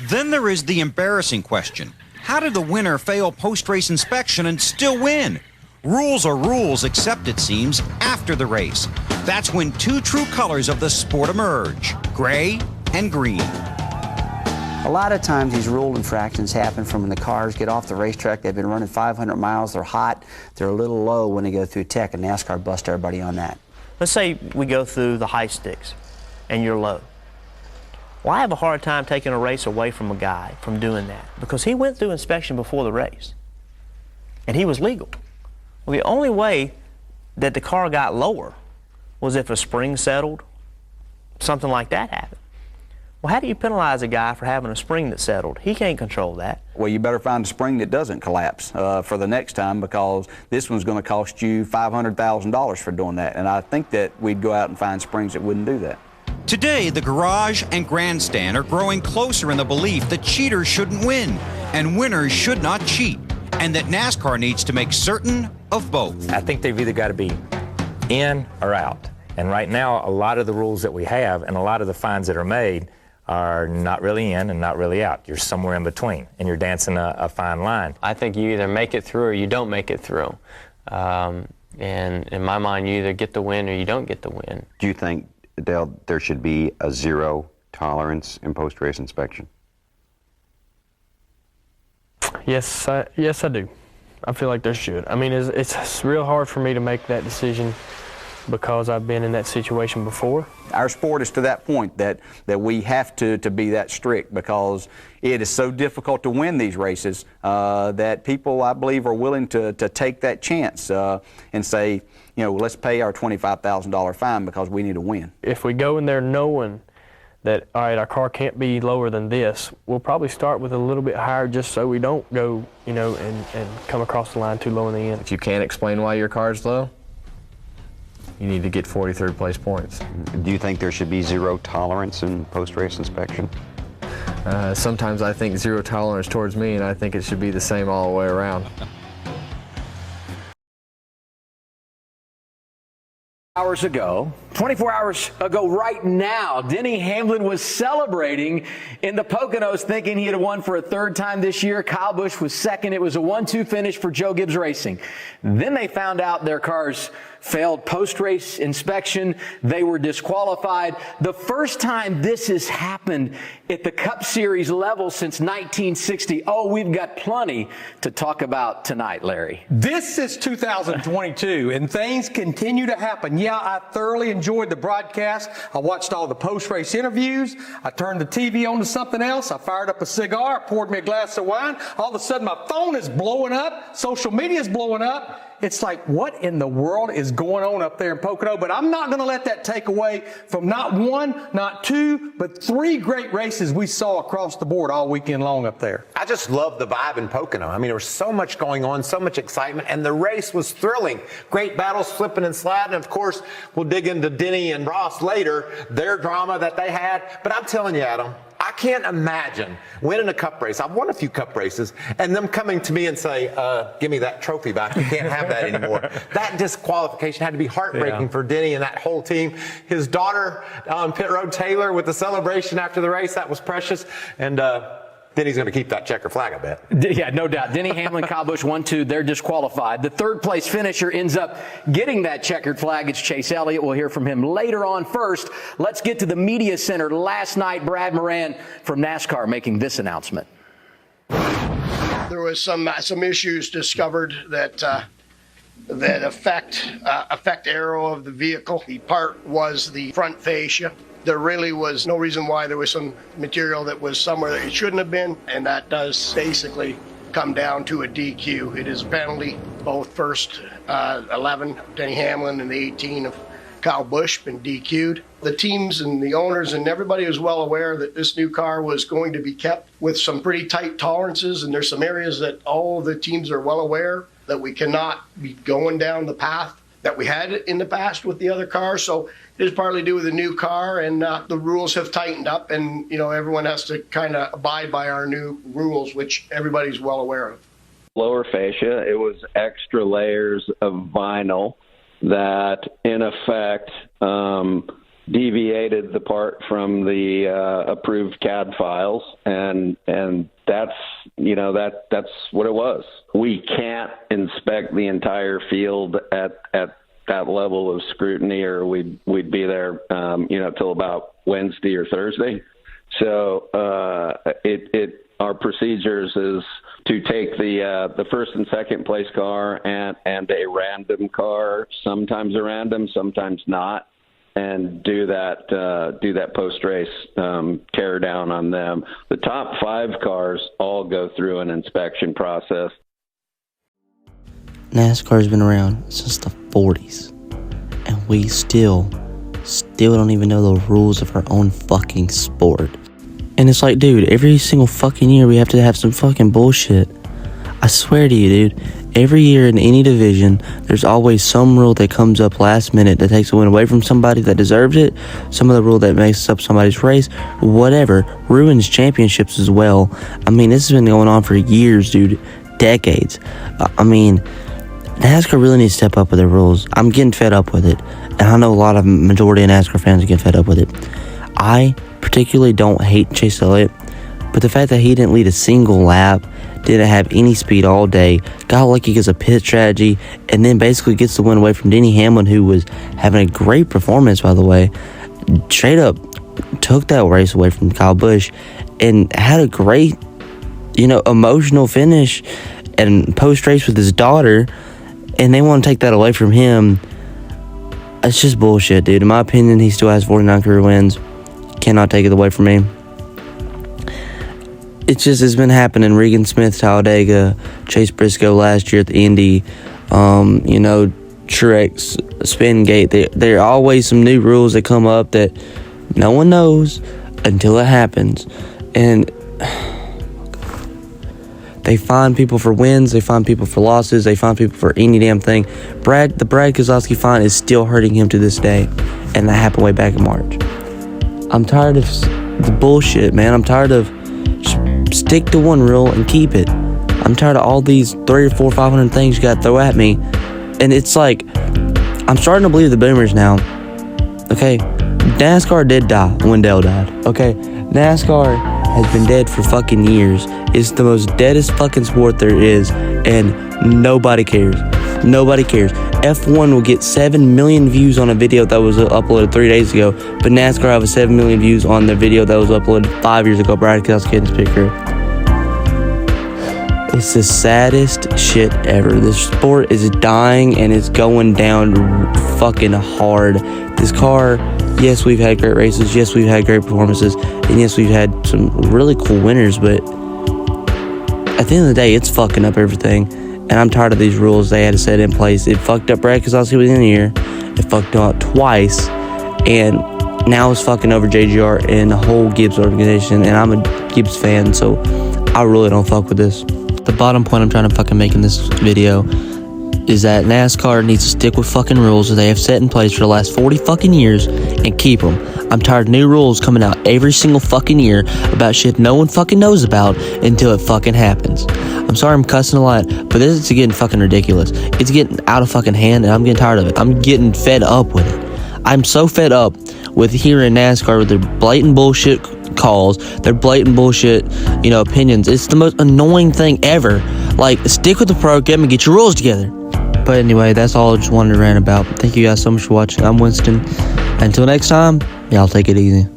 Then there is the embarrassing question. How did the winner fail post-race inspection and still win? Rules are rules, except, it seems, after the race. That's when two true colors of the sport emerge, gray and green. A lot of times these rule infractions happen from when the cars get off the racetrack. They've been running 500 miles, they're hot, they're a little low when they go through tech, and NASCAR busts everybody on that. Let's say we go through the high sticks and you're low. Well, I have a hard time taking a race away from a guy from doing that because he went through inspection before the race and he was legal. Well, the only way that the car got lower was if a spring settled, something like that happened. Well, how do you penalize a guy for having a spring that settled? He can't control that. Well, you better find a spring that doesn't collapse for the next time, because this one's going to cost you $500,000 for doing that. And I think that we'd go out and find springs that wouldn't do that. Today, the garage and grandstand are growing closer in the belief that cheaters shouldn't win and winners should not cheat, and that NASCAR needs to make certain of both. I think they've either got to be in or out. And right now, a lot of the rules that we have and a lot of the fines that are made are not really in and not really out. You're somewhere in between, and you're dancing a fine line. I think you either make it through or you don't make it through. And in my mind, you either get the win or you don't get the win. Do you think, Dale, there should be a zero tolerance in post-race inspection? Yes, I do. I feel like there should. I mean, it's real hard for me to make that decision because I've been in that situation before. Our sport is to that point that we have to be that strict, because it is so difficult to win these races that people, I believe, are willing to take that chance and say, you know, let's pay our $25,000 fine because we need to win. If we go in there knowing that, all right, our car can't be lower than this, we'll probably start with a little bit higher just so we don't go, you know, and come across the line too low in the end. If you can't explain why your car's low, you need to get 43rd place points. Do you think there should be zero tolerance in post-race inspection? Sometimes I think zero tolerance towards me, and I think it should be the same all the way around. Hours ago, 24 hours ago right now, Denny Hamlin was celebrating in the Poconos, thinking he had won for a third time this year. Kyle Busch was second. It was a 1-2 finish for Joe Gibbs Racing. Then they found out their cars failed post-race inspection. They were disqualified. The first time this has happened at the Cup Series level since 1960. Oh, we've got plenty to talk about tonight, Larry. This is 2022, and things continue to happen. Yeah, I thoroughly enjoyed the broadcast. I watched all the post-race interviews. I turned the TV on to something else. I fired up a cigar, poured me a glass of wine. All of a sudden, my phone is blowing up. Social media is blowing up. It's like, what in the world is going on up there in Pocono? But I'm not going to let that take away from not one, not two, but three great races we saw across the board all weekend long up there. I just love the vibe in Pocono. I mean, there was so much going on, so much excitement, and the race was thrilling. Great battles, flipping and sliding. And of course, we'll dig into Denny and Ross later, their drama that they had. But I'm telling you, Adam, I can't imagine winning a cup race. I've won a few cup races, and them coming to me and say, give me that trophy back. You can't have that anymore. That disqualification had to be heartbreaking for Denny and that whole team. His daughter on pit road, Taylor, with the celebration after the race, that was precious. And Denny's going to keep that checker flag, I bet. Yeah, no doubt. Denny Hamlin, Kyle Busch, 1-2. They're disqualified. The third place finisher ends up getting that checkered flag. It's Chase Elliott. We'll hear from him later on. First, let's get to the media center. Last night, Brad Moran from NASCAR making this announcement. There was some issues discovered that affect aero of the vehicle. The part was the front fascia. There really was no reason why there was some material that was somewhere that it shouldn't have been, and that does basically come down to a DQ. It is a penalty. Both first 11, Denny Hamlin, and the 18 of Kyle Busch been DQ'd. The teams and the owners and everybody was well aware that this new car was going to be kept with some pretty tight tolerances, and there's some areas that all of the teams are well aware that we cannot be going down the path that we had in the past with the other cars. So it is partly due with the new car, and the rules have tightened up, and you know everyone has to kind of abide by our new rules, which everybody's well aware of. Lower fascia, it was extra layers of vinyl that in effect deviated the part from the approved CAD files, and that's what it was. We can't inspect the entire field at that level of scrutiny, or we'd be there till about Wednesday or Thursday. So our procedures is to take the first and second place car and a random car, sometimes a random, sometimes not, and do that post-race tear down on them. The top 5 cars all go through an inspection process. NASCAR's been around since the 40s, and we still don't even know the rules of our own fucking sport. And it's like, dude, every single fucking year we have to have some fucking bullshit. I swear to you, dude, every year in any division, there's always some rule that comes up last minute that takes a win away from somebody that deserves it, some of the rule that messes up somebody's race, whatever, ruins championships as well. I mean, this has been going on for years, dude, decades. I mean, NASCAR really needs to step up with their rules. I'm getting fed up with it, and I know a lot of majority of NASCAR fans are getting fed up with it. I particularly don't hate Chase Elliott, but the fact that he didn't lead a single lap, didn't have any speed all day, got lucky because of pit strategy, and then basically gets the win away from Denny Hamlin, who was having a great performance, by the way, straight up took that race away from Kyle Busch and had a great, emotional finish and post-race with his daughter, and they want to take that away from him. It's just bullshit, dude. In my opinion, he still has 49 career wins. Cannot take it away from me. It's been happening. Regan Smith, Talladega, Chase Briscoe last year at the Indy, Truex, Spingate. There are always some new rules that come up that no one knows until it happens. And they find people for wins, they find people for losses, they find people for any damn thing. The Brad Keselowski fine is still hurting him to this day, and that happened way back in March. I'm tired of the bullshit, man. I'm tired of stick to one rule and keep it. I'm tired of all these 300 or 400, 500 things you gotta throw at me. And it's like, I'm starting to believe the boomers now. Okay, NASCAR did die when Dale died. Okay, NASCAR has been dead for fucking years. It's the most deadest fucking sport there is, and nobody cares. Nobody cares. F1 will get 7 million views on a video that was uploaded 3 days ago, but NASCAR have 7 million views on the video that was uploaded 5 years ago. Brad Keselowski in his picture. It's the saddest shit ever. This sport is dying, and it's going down fucking hard. This car, yes, we've had great races. Yes, we've had great performances. And yes, we've had some really cool winners, but at the end of the day, it's fucking up everything. And I'm tired of these rules they had to set in place. It fucked up Brad Keselowski within a year. It fucked him up twice. And now it's fucking over JGR and the whole Gibbs organization. And I'm a Gibbs fan, so I really don't fuck with this. The bottom point I'm trying to fucking make in this video is that NASCAR needs to stick with fucking rules that they have set in place for the last 40 fucking years and keep them. I'm tired of new rules coming out every single fucking year about shit no one fucking knows about until it fucking happens. I'm sorry I'm cussing a lot, but this is getting fucking ridiculous. It's getting out of fucking hand, and I'm getting tired of it. I'm getting fed up with it. I'm so fed up with hearing NASCAR with their blatant bullshit calls, their blatant bullshit, opinions. It's the most annoying thing ever. Like, stick with the program and get your rules together. But anyway, that's all I just wanted to rant about. Thank you guys so much for watching. I'm Winston. Until next time, y'all take it easy.